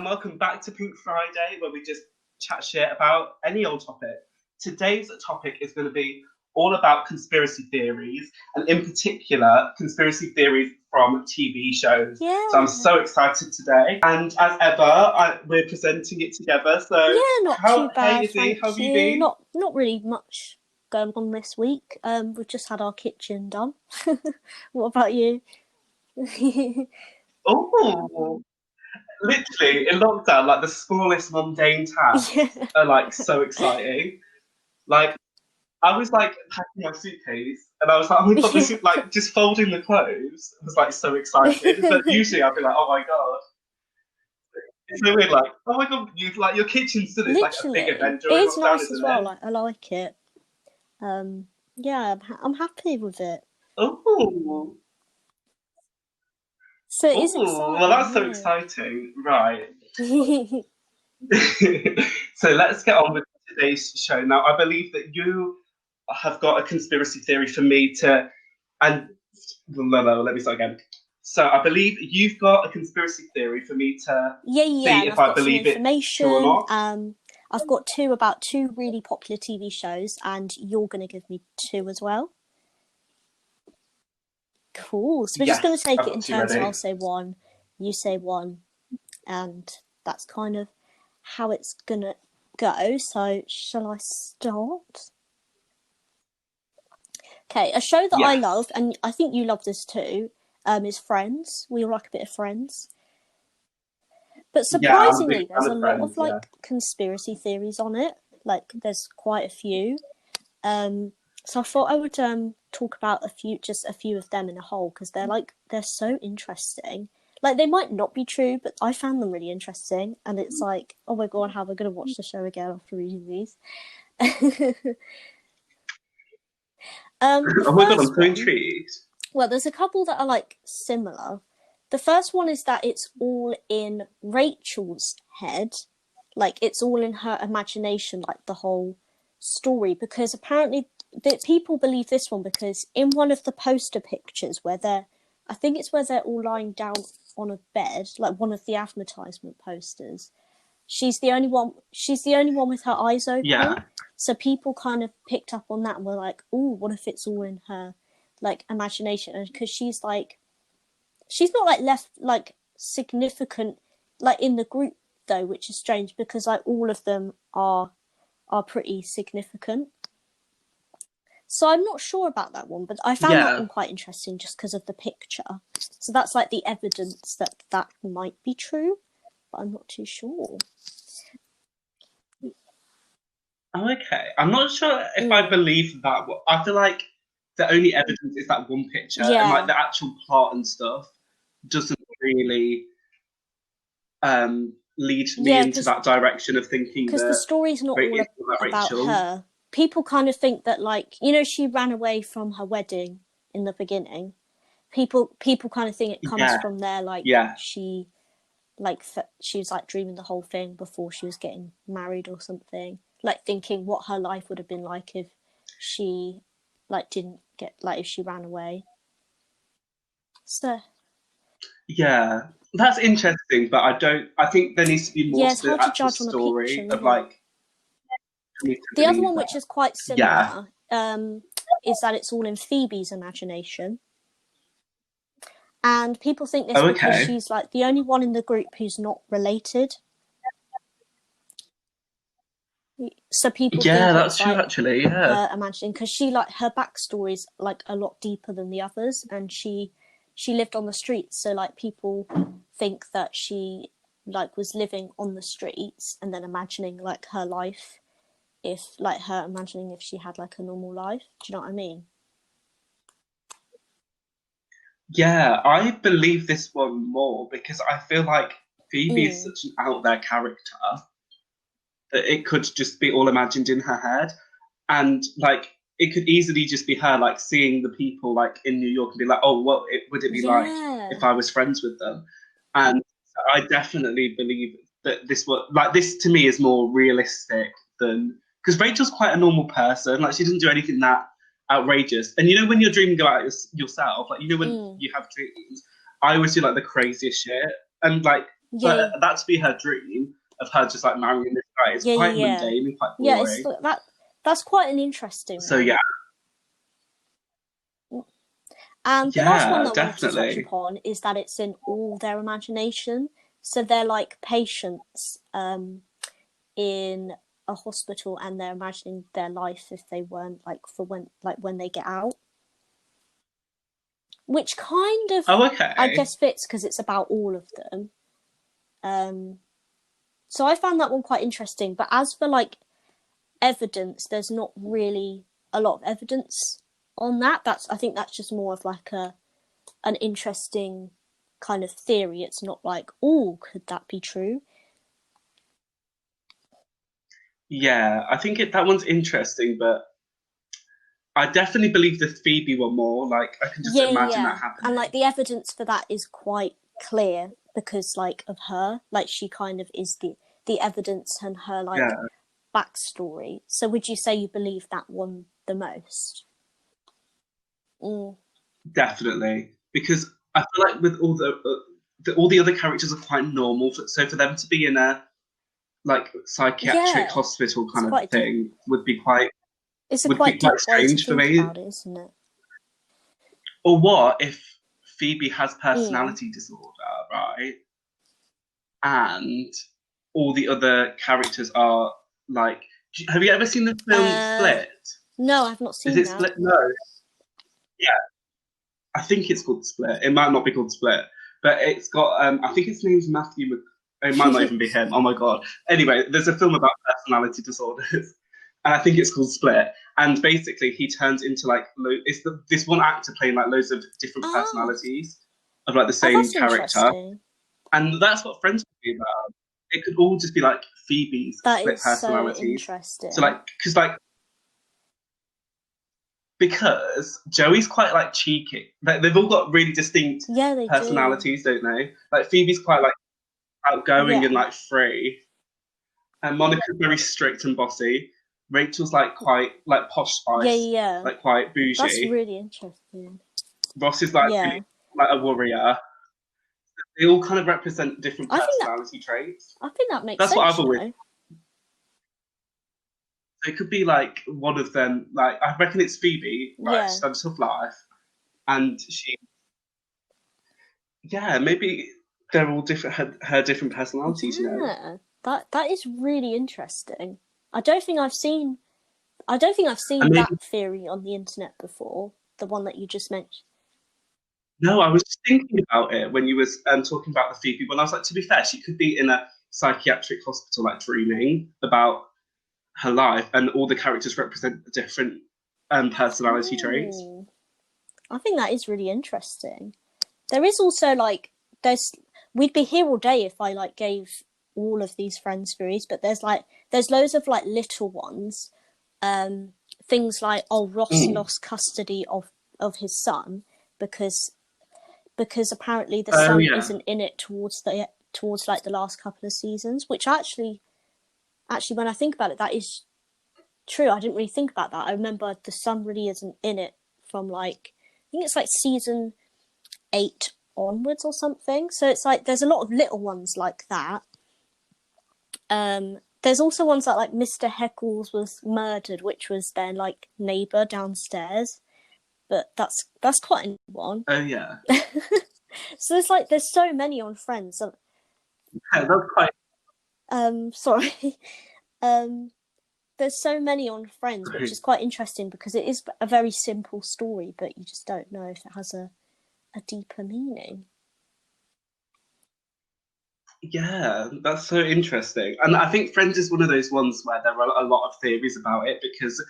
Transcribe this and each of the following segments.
welcome back to Pink Friday, where we just chat shit about any old topic. Today's topic is going to be all about conspiracy theories, and in particular, conspiracy theories from TV shows. Yeah. So I'm so excited today, and as ever, we're presenting it together. So not too bad. Hey Izzy, how have you been? Not really much going on this week. We've just had our kitchen done. What about you? Oh, literally in lockdown, like the smallest mundane tasks are like so exciting. Like I was like packing my suitcase, and I was like, oh my god, this is like just folding the clothes was like so exciting. But usually I'd be like, oh my god. It's so weird, like, oh my god, you like your kitchen still is like a big event during It's lockdown, nice isn't as well. it? Like I like it. Yeah, I'm happy with it. Oh, So it is exciting. Well, that's so exciting, right? So let's get on with today's show. Now, I believe that you have got a conspiracy theory for me to, and no, let me start again. So I believe you've got a conspiracy theory for me to see if I believe it true or not. I've got about two really popular TV shows, and you're going to give me two as well. Cool. So we're just going to take it in turns. So I'll say one, you say one, and that's kind of how it's going to go. So shall I start? Okay, a show that I love, and I think you love this too, is Friends. We all like a bit of Friends. But surprisingly, there's a lot of like conspiracy theories on it. Like there's quite a few. So I thought I would talk about a few of them in a whole, because they're so interesting. Like they might not be true, but I found them really interesting, and it's like, oh my god, how am I going to watch the show again after reading these? Oh my god, I'm so intrigued. Well, there's a couple that are like similar. The first one is that it's all in Rachel's head, like it's all in her imagination, like the whole story, because apparently people believe this one because in one of the poster pictures where they're all lying down on a bed, like one of the advertisement posters, she's the only one with her eyes open. Yeah. So people kind of picked up on that and were like, "Oh, what if it's all in her like imagination?" And because she's not like left like significant like in the group though, which is strange because like all of them are pretty significant. So I'm not sure about that one, but I found that one quite interesting just because of the picture. So that's like the evidence that might be true, but I'm not too sure. Okay, I'm not sure if I believe that. I feel like the only evidence is that one picture, and like the actual plot and stuff doesn't really lead me into that direction of thinking because the story's not all about her. People kind of think that, like, you know, she ran away from her wedding in the beginning. People kind of think it comes from there, like she was like dreaming the whole thing before she was getting married or something, like thinking what her life would have been like if she like didn't get like if she ran away. So yeah, that's interesting, but I think there needs to be more to the actual story of like. The other one, which is quite similar, is that it's all in Phoebe's imagination. And people think this because she's like the only one in the group who's not related. So people think that's true, like actually. Her imagining, because she like her backstory is like a lot deeper than the others, and she lived on the streets. So like people think that she like was living on the streets and then imagining like her life. Imagining if she had like a normal life. Do you know what I mean? Yeah, I believe this one more because I feel like Phoebe is such an out there character that it could just be all imagined in her head. And like it could easily just be her like seeing the people like in New York and be like, oh, what would it be like if I was friends with them? And I definitely believe that this to me is more realistic than, because Rachel's quite a normal person. Like she doesn't do anything that outrageous. And you know when you're dreaming about yourself, like you know when you have dreams, I always do like the craziest shit. And like Yeah, for that to be her dream of her just like marrying this guy, it's yeah, quite yeah. mundane and quite Yeah, it's boring. that. That's quite an interesting So one. yeah, And the last one yeah, I wanted to touch definitely. upon is that it's in all their imagination. So they're like patients in a hospital, and they're imagining their life if they weren't, like, for when they get out, which kind of, Oh, I okay. guess, fits because it's about all of them. So I found that one quite interesting. But as for like evidence, there's not really a lot of evidence on that. I think that's just more of like an interesting kind of theory. It's not like, oh, could that be true? Yeah, I think that one's interesting, but I definitely believe the Phoebe one more. Like, I can just Yeah, imagine that yeah. And like happening. the evidence for that is quite clear because like of her, like she kind of is the evidence and her like Yeah, backstory. So would you say you believe that one the most? Mm. definitely. Because I feel like with all the other characters are quite normal, so for them to be in a like psychiatric Yeah, hospital it's kind of quite a deep. thing It's a would be quite quite deep way to strange for think me. about it, isn't it? Or what if Phoebe has Mm. personality disorder, right? And all the other characters are like, have you ever seen the film Uh, Split? no, I've not Is seen it that. Split? No. Yeah, I think it's called Split. It might not be called Split, but it's got. I think his name's Matthew. It might not even be him. Oh my god. Anyway, there's a film about personality disorders, and I think it's called Split. And basically, he turns into like this one actor playing like loads of different Ah, personalities of like the oh, same that's character, interesting. and that's what Friends would be about. It could all just be like Phoebe's That split is so personalities. So interesting. like, because Joey's quite like cheeky. Like they've all got really distinct Yeah, they do. personalities, don't they? Like Phoebe's quite like outgoing and Yeah, like free, and Monica's very strict and bossy. Rachel's like quite like posh yeah, spice, yeah. like quite That's bougie. really interesting. Ross is like really Yeah, like a warrior. They all kind of represent different I think that personality traits. I think that makes That's what sense. I've You always. know. So it could be like one of them. Like I reckon it's Phoebe, right? Yeah, She's had a tough life, and yeah, maybe they're all different. Her different personalities, you know. yeah. That is really interesting. I don't think I've seen. I don't think I've And seen maybe that theory on the internet before. The one that you just mentioned. no, I was just thinking about it when you was talking about the Phoebe one. I was like, to be fair, she could be in a psychiatric hospital, like dreaming about her life, and all the characters represent different personality traits. Oh, I think that is really interesting. There is also like there's we'd be here all day if I like gave all of these friends theories, but there's loads of like little ones. Um, Things like, oh, Ross Mm. lost custody of his son because apparently the Oh son yeah, isn't in it towards like the last couple of seasons, which actually when I think about it, that is true. I didn't really think about that. I remember the son really isn't in it from like I think it's like season 8 onwards or something. So it's like there's a lot of little ones like that. There's also ones like Mr. Heckles was murdered, which was their like neighbour downstairs. But that's quite a new one. oh yeah. So there's so many on Friends. Yeah, that's quite Sorry. um, there's so many on Friends, which great. is quite interesting because it is a very simple story, but you just don't know if it has a deeper meaning. Yeah, that's so interesting. And I think Friends is one of those ones where there are a lot of theories about it because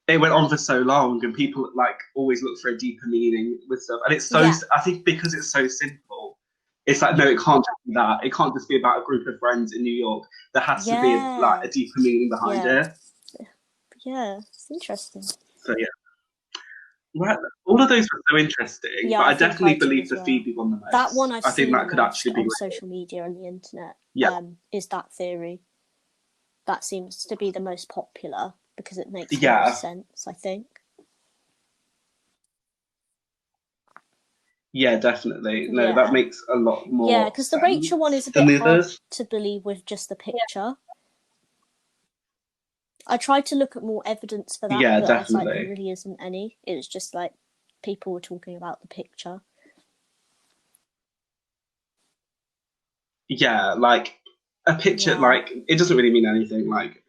it went on for so long and people like always look for a deeper meaning with stuff. And it's so, Yeah, I think because it's so simple, it's like, no, it can't just be that. It can't just be about a group of friends in New York. There has to be like yeah, a deeper meaning behind yeah, it. yeah. It's interesting. So yeah. Well, all of those were so interesting, Yeah, but I I think I definitely do believe as the well. Phoebe one the That one most. I've I think seen the that could most actually be on like, social media and the internet. yeah, Is that theory? That seems to be the most popular because it makes the most yeah, sense. I think. Yeah, definitely. No, that Yeah. makes a lot Yeah, more because the Rachel one is sense a than bit the hard others. to believe with just the picture. I tried to look at more evidence for that, Yeah, but I was like, there definitely. really isn't any. It was just like people were talking about the picture. Yeah, like a picture, Yeah. like it doesn't really mean anything. Like,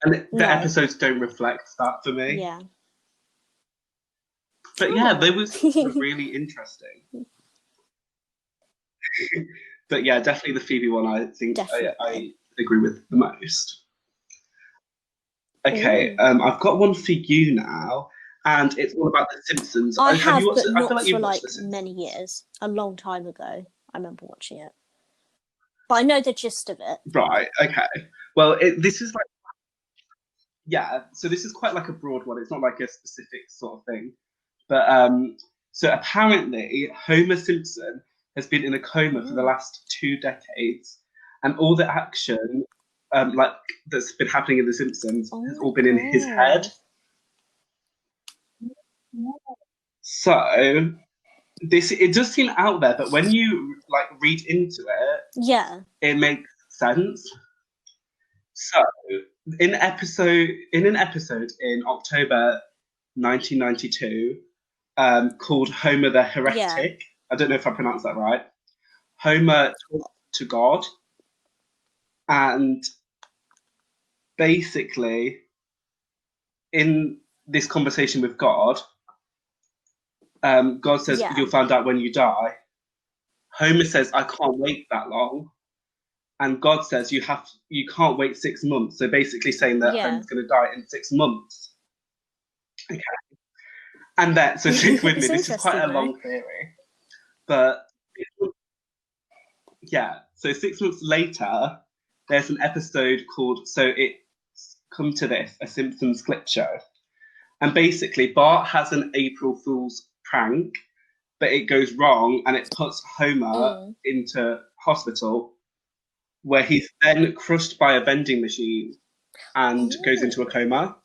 and the No. episodes don't reflect that for me. Yeah. But yeah, they Oh. was really interesting. But yeah, definitely the Phoebe one. I think Definitely. I agree with the most. Okay, Ooh. I've got one for you now, and it's all about The Simpsons. I Have you have, watched but it? I feel not like for you've watched like The many Simpsons. years. A long time ago, I remember watching it. But I know the gist of it. Right. Okay. Well, this is like yeah. So this is quite like a broad one. It's not like a specific sort of thing. But so apparently Homer Simpson has been in a coma for the Ooh. last 2 decades, and all the action like that's been happening in The Simpsons Oh has my all been in his head. god. So this it does seem out there, but when you like read into Yeah. it makes sense. So in an episode in October 1992, called Homer the Yeah. Heretic. I don't know if I pronounced that right. Homer talked to God, and basically, in this conversation with God, God says, Yeah. "You'll find out when you die." Homer says, "I can't wait that long," and God says, you can't wait 6 months." So basically, saying that Yeah. Homer's going to die in 6 months. Okay. And then, so stick with me. It's This is quite interesting a though. long theory, but yeah. So 6 months later, there's an episode called "So It's Come to This," a Simpsons clip show. And basically, Bart has an April Fool's prank, but it goes wrong and it puts Homer Mm. into hospital, where he's then crushed by a vending machine and goes into a Oh. coma.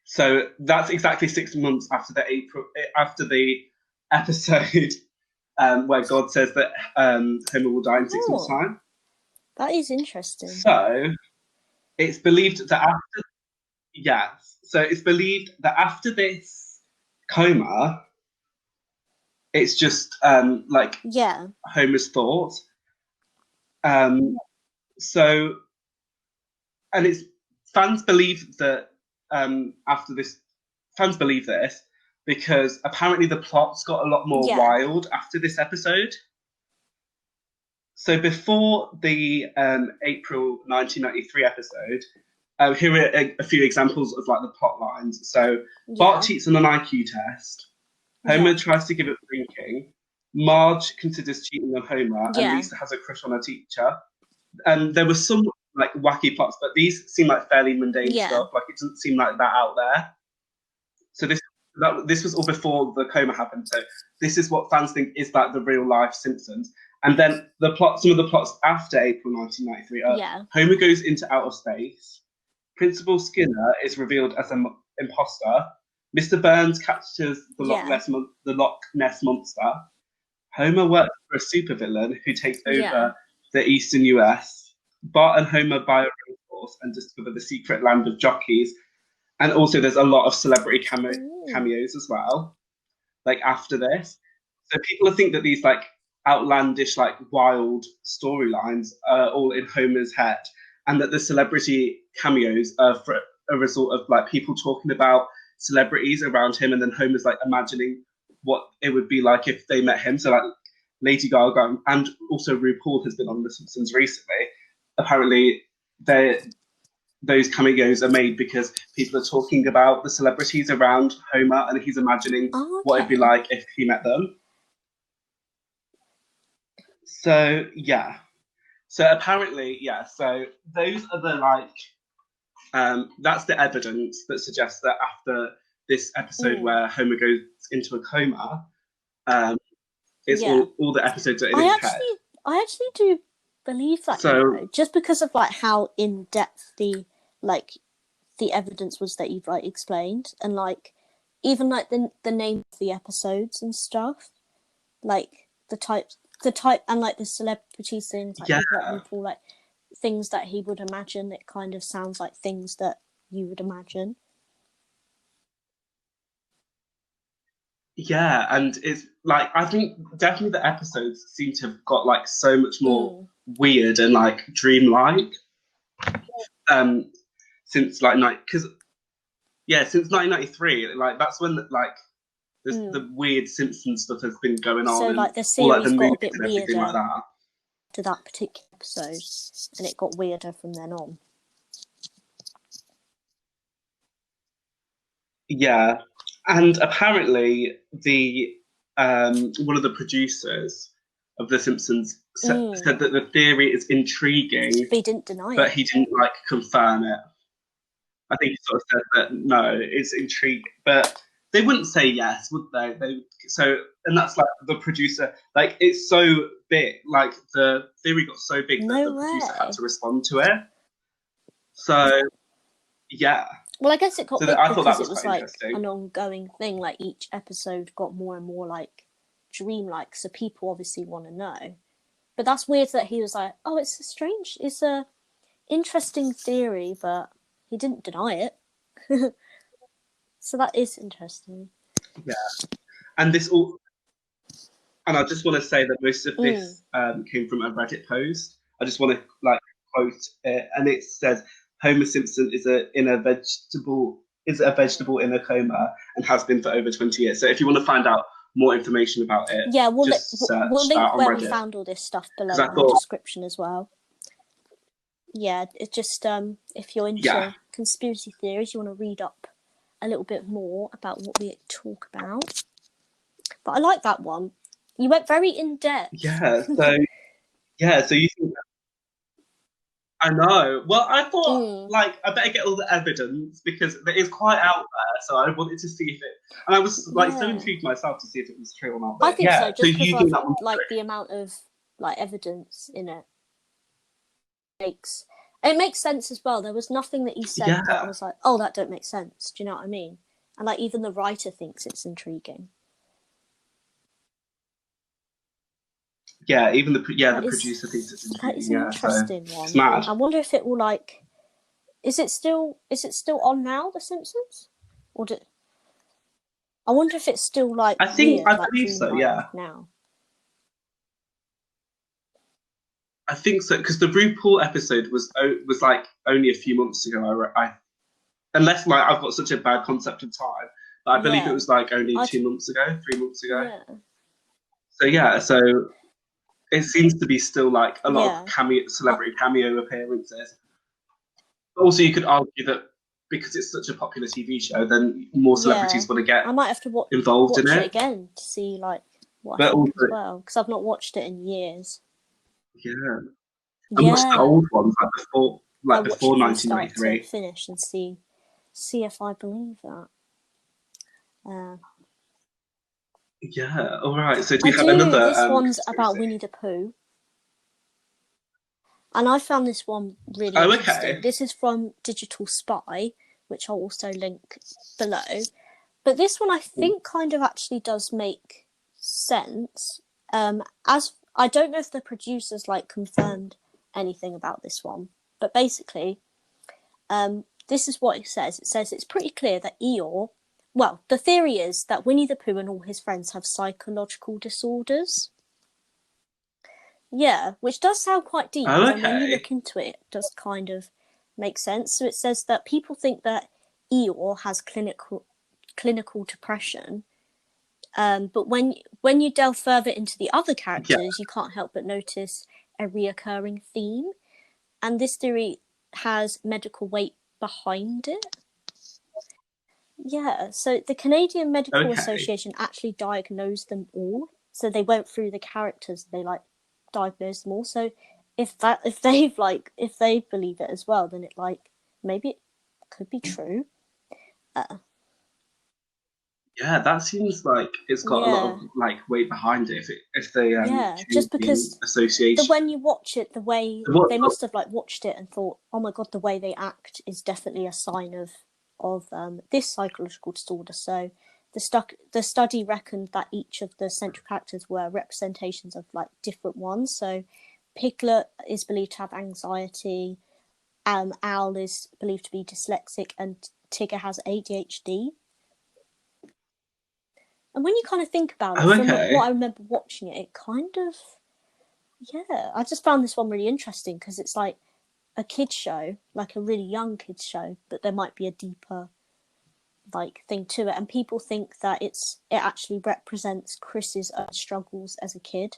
So that's exactly 6 months after the episode where God says that Homer will die in 6 months' Oh. time. That is interesting. So it's believed that after yes, so it's believed that after this coma, it's just like Yeah. Homer's thoughts. Um, so and it's fans believe that after this, fans believe this because apparently the plots got a lot more Yeah. wild after this episode. So before the April 1993 episode, here are a few examples of like the plot lines. So Bart Yeah. cheats on an IQ test. Homer Yeah. tries to give up drinking. Marge considers cheating on Homer, and Yeah. Lisa has a crush on her teacher. And there were some like wacky plots, but these seem like fairly mundane Yeah. stuff. Like it doesn't seem like that out there. So this was all before the coma happened. So this is what fans think is like the real life Simpsons. And then some of the plots after April 1993 are Yeah. Homer goes into outer space. Principal Skinner is revealed as an imposter. Mr. Burns captures Yeah. The Loch Ness monster. Homer works for a supervillain who takes Yeah. over the eastern US. Bart and Homer buy a racehorse and discover the secret land of jockeys. And also, there's a lot of celebrity Ooh. cameos as well. Like after this, so people think that these like outlandish, like wild storylines are all in Homer's head, and that the celebrity cameos are for a result of like people talking about celebrities around him, and then Homer's like imagining what it would be like if they met him. So like Lady Gaga and also RuPaul has been on The Simpsons recently. Apparently, they those cameos are made because people are talking about the celebrities around Homer and he's imagining what it'd be Okay. like if he met them. So yeah. So apparently, yeah, so those are the like that's the evidence that suggests that after this episode Mm. where Homer goes into a coma, um, it's Yeah. all the episodes are in I his head. actually I actually do believe that, you So know, just because of like how in depth the like the evidence was that you've like explained, and like even like the name of the episodes and stuff, like the type and like the celebrities things, like what RuPaul, like things that he would imagine. It kind of sounds like things that you would imagine. Yeah, and it's like I think definitely the episodes seem to have got like so much more weird and like dreamlike. Since like because since 1993, like that's when like the weird Simpsons stuff has been going on, so and like the all like the series got a movies bit and everything weirder like that. to that particular episode, and it got weirder from then on. Yeah, and apparently the one of the producers of The Simpsons said that the theory is intriguing, But he didn't deny but it. he didn't like confirm it. I think he sort of said that no, it's intriguing, but they wouldn't say yes, would they? And that's like the producer, like it's so big, like the theory got so big that No the producer had way. to respond to it. So yeah, Well, I guess it got so big I thought that because was it was quite like interesting. an ongoing thing. Like each episode got more and more like dreamlike, so people obviously want to know. But that's weird that he was like, "Oh, it's a interesting theory," but he didn't deny it. So that is interesting. Yeah, and this all, and I just want to say that most of this came from a Reddit post. I just want to like quote it, and it says Homer Simpson is a vegetable in a coma and has been for over 20 years. So if you want to find out more information about it, Yeah, just search we'll that link on where we Reddit. found all this stuff below I in the description as well. Yeah, it's just if you're into conspiracy theories, you want to read up a little bit more about what we talk about. But I like that one. You went very in depth. Yeah. So you think I know. Well, I thought like I better get all the evidence because it is quite out there. So I wanted to see if it, and I was like so intrigued myself to see if it was true or not. But I think so. Just you because think that like the amount of like evidence in it makes sense as well. There was nothing that he said that I was like, oh, that don't make sense. Do you know what I mean? And like even the writer thinks it's intriguing. Yeah, even the producer thinks it's intriguing. That is an interesting one. It's mad. I wonder if it will like. Is it still on now, The Simpsons? Or I wonder if it's still like I believe so. Yeah. Now. I think so because the RuPaul episode was like only a few months ago. Unless like I've got such a bad concept of time, but I believe it was like only 2 months ago, 3 months ago. Yeah. So it seems to be still like a lot of celebrity cameo appearances. But also, you could argue that because it's such a popular TV show, then more celebrities want to get I might have to involved in it again to see like what I think as well because I've not watched it in years. Yeah, and watch the old ones like before 1993. Start to finish and see if I believe that. Yeah. All right. So do you have another? This one's about Winnie the Pooh. And I found this one really interesting. Okay. This is from Digital Spy, which I'll also link below. But this one I think kind of actually does make sense. As I don't know if the producers like confirmed anything about this one, but basically, this is what it says. It says it's pretty clear that Eeyore. Well, the theory is that Winnie the Pooh and all his friends have psychological disorders. Yeah, which does sound quite deep. Oh, okay. And when you look into it, it does kind of make sense. So it says that people think that Eeyore has clinical depression, but when you delve further into the other characters, you can't help but notice a reoccurring theme. And this theory has medical weight behind it. Yeah, so the Canadian Medical Association actually diagnosed them all. So they went through the characters, they like diagnosed them all. So if they believe it as well, then it like maybe it could be true. Yeah, that seems like it's got a lot of like weight behind it. If they just because association. when you watch it, the way they must have like watched it and thought, oh my god, the way they act is definitely a sign of this psychological disorder. So the study reckoned that each of the central characters were representations of like different ones. So Piglet is believed to have anxiety, Owl is believed to be dyslexic, and Tigger has ADHD. And when you kind of think about it, from what I remember watching it, it kind of, yeah, I just found this one really interesting because it's like a kids show, like a really young kids show, but there might be a deeper like thing to it, and people think that it actually represents Chris's own struggles as a kid,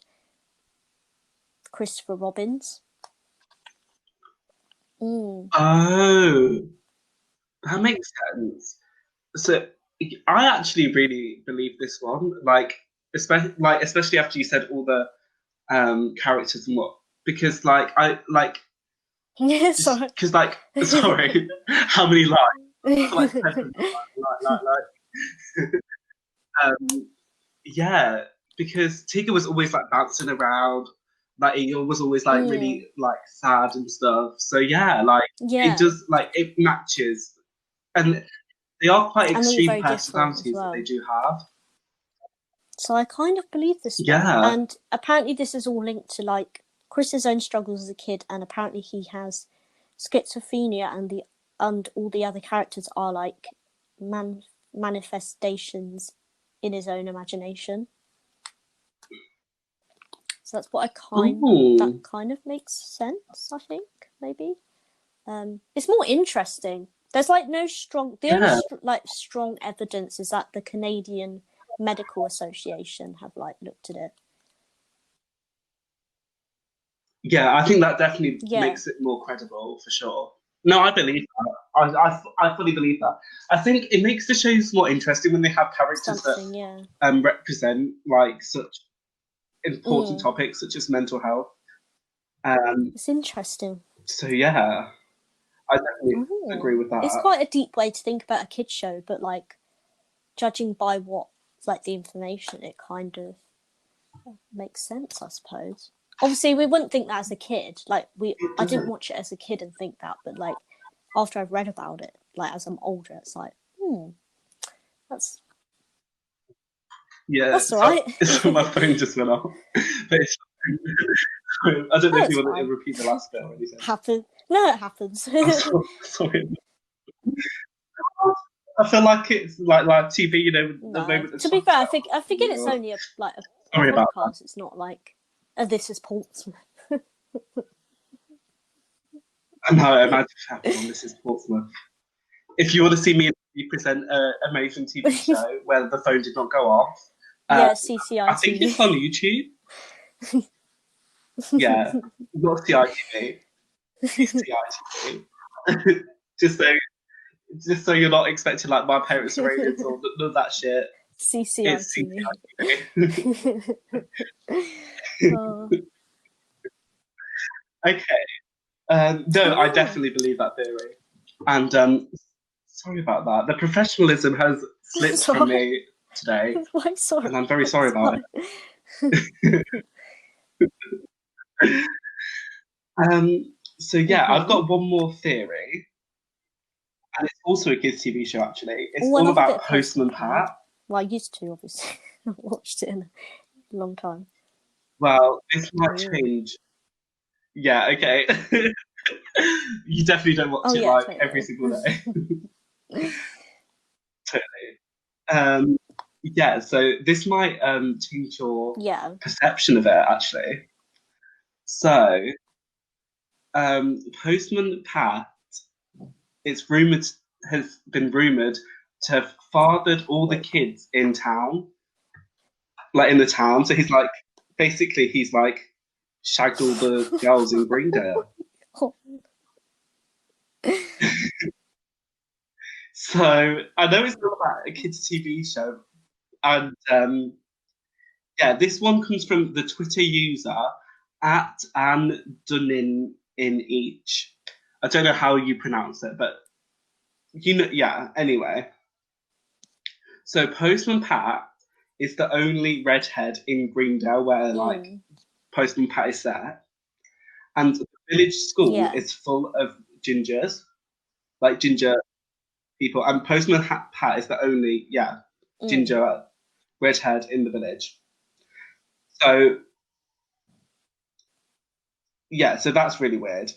Christopher Robin's. Oh, that makes sense. So I actually really believe this one, especially after you said all the characters and what, because like I like Yeah, sorry. because like sorry, how many lives? Like seven, yeah, because Tigger was always like bouncing around, like he was always like really like sad and stuff. So yeah, like it does like it matches, and they are quite extreme personalities that they do have. So I kind of believe this one. And apparently this is all linked to like Chris's own struggles as a kid, and apparently he has schizophrenia, and all the other characters are like manifestations in his own imagination. So that's what that kind of makes sense, I think, maybe. It's more interesting. There's like no strong, the only like strong evidence is that the Canadian Medical Association have like looked at it. Yeah, I think that definitely makes it more credible for sure. No, I believe that. I fully believe that. I think it makes the shows more interesting when they have characters that represent like such important topics such as mental health. It's interesting. So yeah, I definitely agree with that. It's quite a deep way to think about a kids show, but like judging by what like the information, it kind of makes sense, I suppose. Obviously, we wouldn't think that as a kid. Like I didn't watch it as a kid and think that, but like after I've read about it, like as I'm older, it's like, that's that's all right. So my phone just went off. But I don't know if you want to repeat the last bit or anything. No, it happens. Sorry. I feel like it's like TV, you know. No. The moment to be fair, I think it's only a podcast. It's not like this is Portsmouth. No, imagine happening. This is Portsmouth. If you want to see me present an amazing TV show where the phone did not go off, CCI. I think it's on YouTube. Yeah, not CITV. CITV. just so you're not expecting like My Parents Are Aliens or none of that shit. CCI. Okay. No, I definitely believe that theory. And sorry about that. The professionalism has slipped from me today. Why sorry? And I'm very sorry about it. So yeah, I've got one more theory. And it's also a kids' TV show, actually. It's all about Postman Pat. Well, I used to, obviously. I've watched it in a long time. Well, this might change. Yeah, okay. You definitely don't watch it like totally. Every single day. Totally. Yeah, so this might change your perception of it, actually. So, Postman Pat, has been rumored to have fathered all the kids in town, like in the town. So he's like, basically, he's like shagged all the girls in Greendale. So I know it's not about a kids' TV show, and yeah, this one comes from the Twitter user at Anne Dunnin in each. I don't know how you pronounce it, but you know, yeah. Anyway, so Postman Pat is the only redhead in Greendale where like Postman Pat is set, and the village school is full of gingers, like ginger people, and Postman Pat is the only ginger redhead in the village. So yeah, so that's really weird.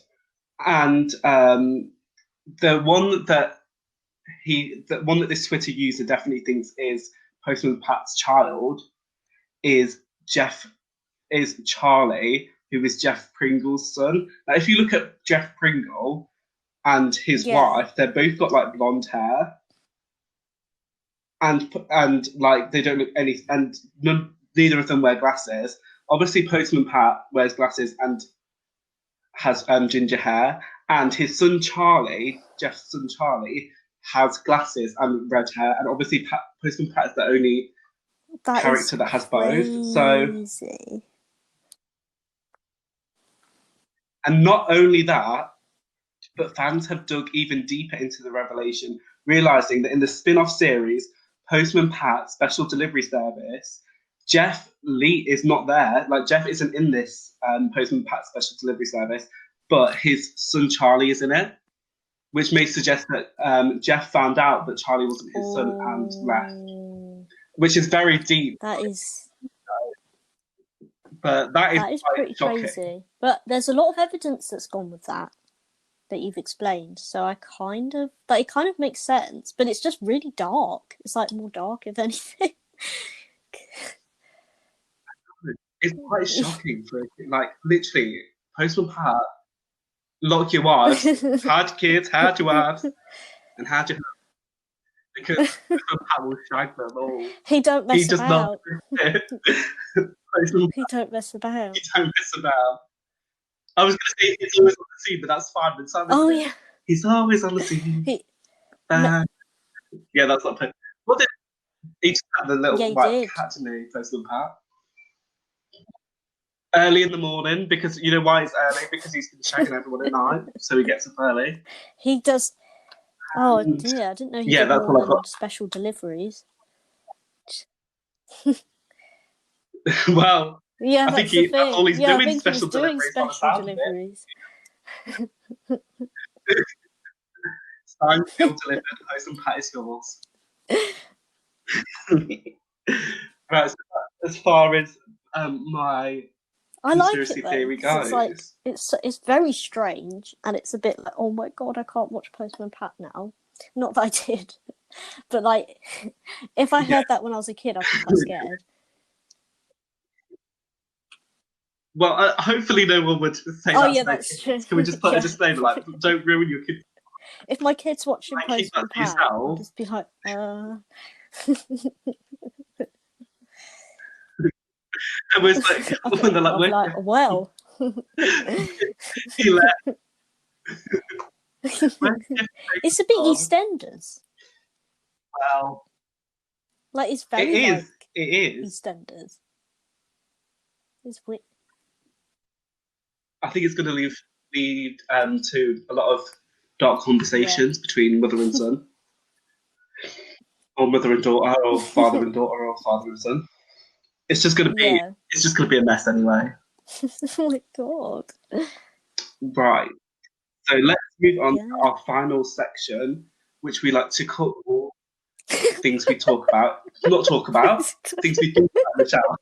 And the one that the one that this Twitter user definitely thinks is Postman Pat's child is Jeff is Charlie, who is Jeff Pringle's son. Now, if you look at Jeff Pringle and his Yeah. wife, they've both got like blonde hair, and like they don't look any, and neither of them wear glasses. Obviously, Postman Pat wears glasses and has ginger hair, and his son Charlie, Jeff's son Charlie, has glasses and red hair, and obviously Postman Pat is the only That is character that has both. So, crazy. and not only that, but fans have dug even deeper into the revelation, realizing that in the spin-off series, Postman Pat Special Delivery Service, Jeff Lee is not there. Like Jeff isn't in this Postman Pat Special Delivery Service, but his son Charlie is in it, which may suggest that Jeff found out that Charlie wasn't his son and left, which is very deep. That is. But that is pretty shocking. crazy. But there's a lot of evidence that's gone with that you've explained. So it kind of makes sense. But it's just really dark. It's like more dark, if anything. It's quite shocking for like literally Postman Pat, lock your wives, had kids, had your wives, and had your because Postman Pat will shag them all. He don't mess he does about. Not. He don't mess about. He don't mess about. I was going to say he's always on the scene, but that's fine. But yeah, he's always on the scene. Yeah, that's not. What did he just had the little cat to me, Postman Pat? Early in the morning, because you know why it's early? Because he's been shagging everyone at night, so he gets up early. He does. Oh dear, I didn't know he did more than special deliveries. Well, yeah, I think that's all he's doing. Special deliveries. Signed, sealed, delivered. Postman Pat is yours. Right, so as far as my conspiracy theory goes, it's very strange, and it's a bit like, oh my god, I can't watch Postman Pat now. Not that I did, but like, if I heard that when I was a kid, I'd be quite scared. Well, hopefully no one would say that. Oh yeah, that's true. Can we just put a disclaimer like, don't ruin your kid? If my kid's watching Postman Pat, I'll just be like, It was like, okay, when they're like, well. He left. It's a bit EastEnders. Well, like it's very it is EastEnders. It's weird. I think it's going to lead to a lot of dark conversations between mother and son, or mother and daughter, or father and daughter, or father and son. It's just going to be it's just going to be a mess anyway. Oh my god! Right. So let's move on to our final section, which we like to call things we talk about, not talk about, things we think about in the shower.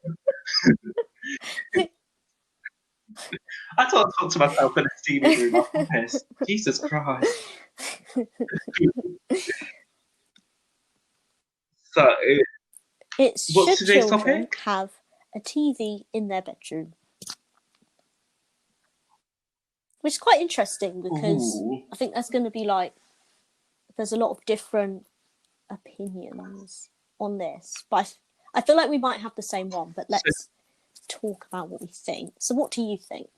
I thought I talked to myself in a steamy room. I'm pissed. Jesus Christ. So, what's today's topic? Have a TV in their bedroom. Which is quite interesting because I think there's going to be there's a lot of different opinions on this. But I feel like we might have the same one, but let's talk about what we think. So what do you think?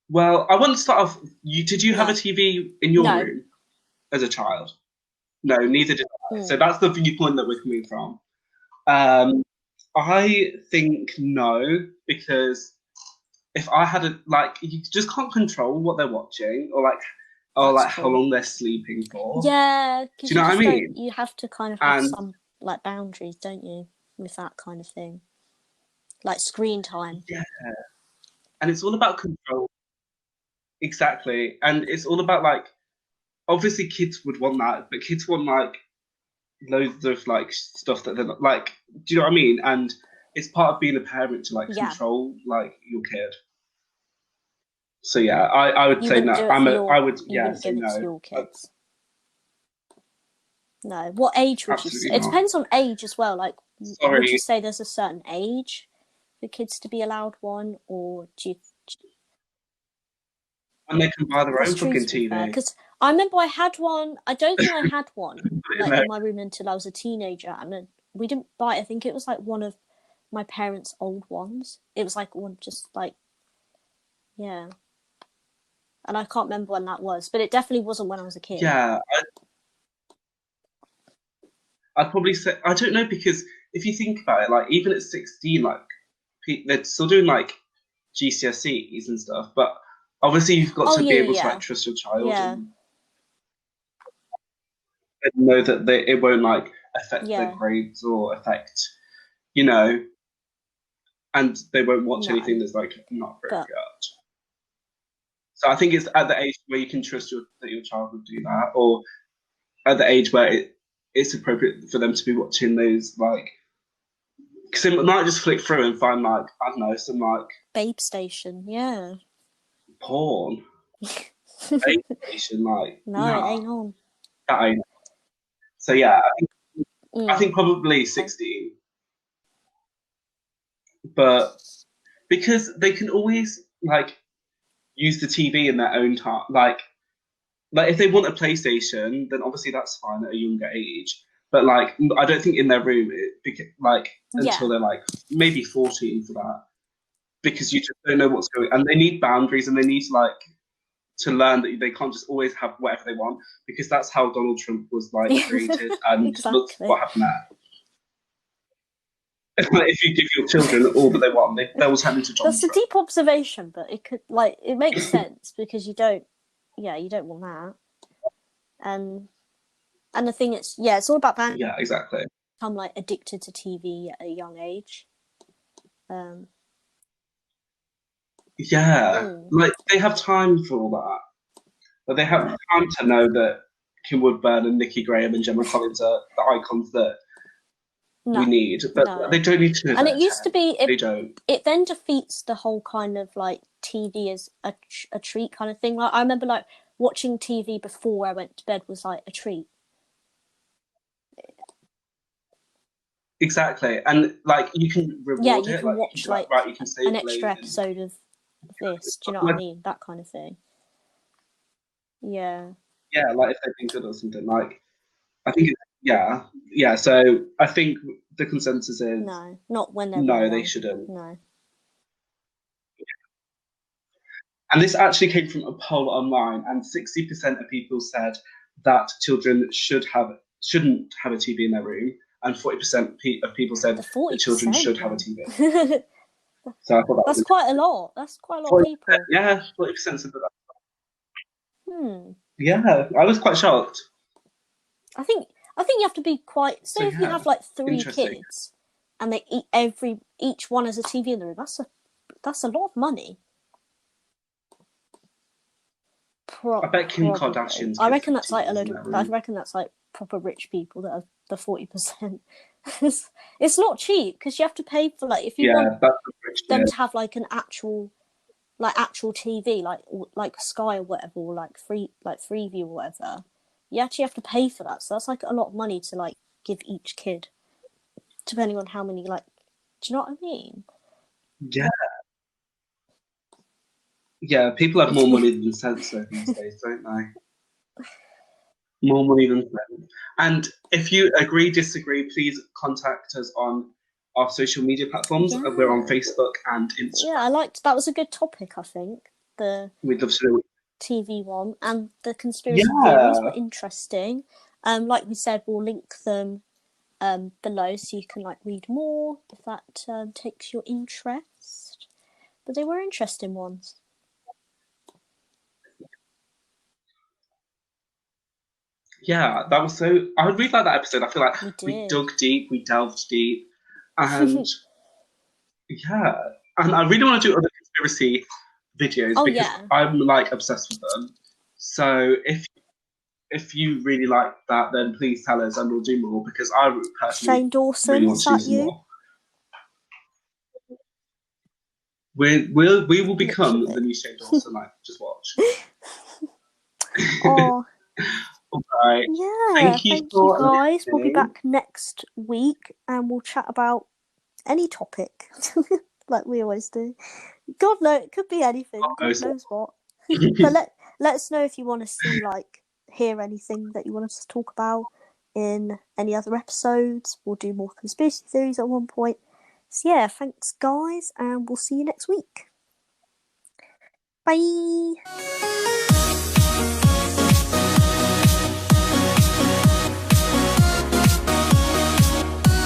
Well, I want to start off. Did you have a TV in your room as a child? No, neither did I. So that's the viewpoint that we're coming from. I think no, because if I had you just can't control what they're watching or how long they're sleeping for. Yeah, do you know what I mean? You have to kind of have some boundaries, don't you, with that kind of thing, like screen time. Yeah, and it's all about control. Exactly, and it's all about obviously kids would want that, but kids want loads of like stuff that they're not like. Do you know what I mean? And it's part of being a parent to like Yeah, control like your kid. So yeah, I would you say wouldn't no. do it for I your. would You yeah wouldn't say give it to no. your That's kids. No. What age would you say? absolutely It not. depends on age as well. Like, would you Sorry, say there's a certain age for kids to be allowed one, or do you? when they can buy their That's own true, fucking to be fair. TV. Because I remember I had one. I don't think I had one Put it in like there. in my room until I was a teenager, and then we didn't buy it. I think it was like one of my parents' old ones. It was like one just like yeah, and I can't remember when that was, but it definitely wasn't when I was a kid. Yeah, I'd probably say I don't know because if you think about it, like even at 16, like they're still doing like GCSEs and stuff, but obviously you've got Oh to yeah, be able to yeah, like trust your child yeah, and know that it won't like affect their yeah. grades or affect, you know, and they won't watch No, anything that's like not but appropriate. So I think it's at the age where you can trust that your child would do that, or at the age where it's appropriate for them to be watching those like because they might just flick through and find like I don't know some like Babe Station, yeah. porn, PlayStation, like No, it nah, ain't on. that ain't. So yeah, I Mm. think probably Okay. 16, but because they can always like use the TV in their own time, like if they want a PlayStation, then obviously that's fine at a younger age. But like, I don't think in their room, like until Yeah. they're like maybe 14 for that, because you just don't know what's going. And they need boundaries, and they need to learn that they can't just always have whatever they want, because that's how Donald Trump was like created, and look Exactly. what happened there. If you give your children all that they want, they will turn into Donald That's a Trump. deep observation, but it could like it makes sense because you don't yeah, you don't want that. And and the thing is yeah, it's all about that Yeah, exactly. become like addicted to TV at a young age. Um Yeah, mm, like they have time for all that. But they have time to know that Kim Woodburn and Nikki Graham and Gemma Collins are the icons that we no. need. But they No. don't need to know And that it at used to 10. be They don't. it then defeats the whole kind of like TV as a treat kind of thing. Like I remember like watching TV before I went to bed was like a treat. Exactly. And like you can Yeah, reward you it. can Like you can watch be like, like right, you can stay an up extra late and episode of this. Do you know what I like, mean? That kind of thing. Yeah. yeah, like if they've been good or something. Like I think it's, yeah. Yeah. So I think the consensus is No, not when they're really no, they young. shouldn't. No. And this actually came from a poll online, and 60% of people said that children shouldn't have a TV in their room, and 40% of people said The that children 40% should have a though. TV. So I thought that was That's quite a lot. That's quite a lot of 40%, people. yeah, 40% said that. Hmm. Yeah, I was quite shocked. I think I think you have to be quite So say if you yeah, have like three interesting. kids and they each one has a TV in the room, that's a lot of money. I bet Kim Probably. Kardashian's I kids reckon have that's like a TVs in load of their I room. reckon that's like proper rich people that are the 40%. It's not cheap because you have to pay for like if you want Yeah, that's a rich them kid. to have like an actual TV, like Sky or whatever, or like Freeview or whatever. You actually have to pay for that, so that's like a lot of money to like give each kid, depending on how many like. Do you know what I mean? Yeah, yeah. People have more money than sense though these days, don't they? More money than sense. And if you agree, disagree, please contact us on our social media platforms. We're on Yeah, Facebook and yeah. I Instagram. liked that was a good topic. I think the We'd love to know. TV one and the conspiracy theories were Yeah, interesting. Like we said, we'll link them below so you can like read more if that takes your interest. But they were interesting ones. yeah, that was so. I would really like that episode. I feel like We we did. dug deep, we delved deep, and yeah, and I really want to do other conspiracy videos Oh because yeah, I'm like obsessed with them. So if if you really like that, then please tell us and we'll do more, because I personally Shane really Dawson, want is to do that some you? more. We will become Literally. the new Shane Dawson. Like, just watch. Oh, All right. yeah. Thank you Thank you, for guys. We'll be listening. back next week and we'll chat about any topic, like we always do. God knows, it could be anything. God knows what. But let us know if you want to see, like, hear anything that you want us to talk about in any other episodes. We'll do more conspiracy theories at one point. So yeah, thanks guys, and we'll see you next week. Bye.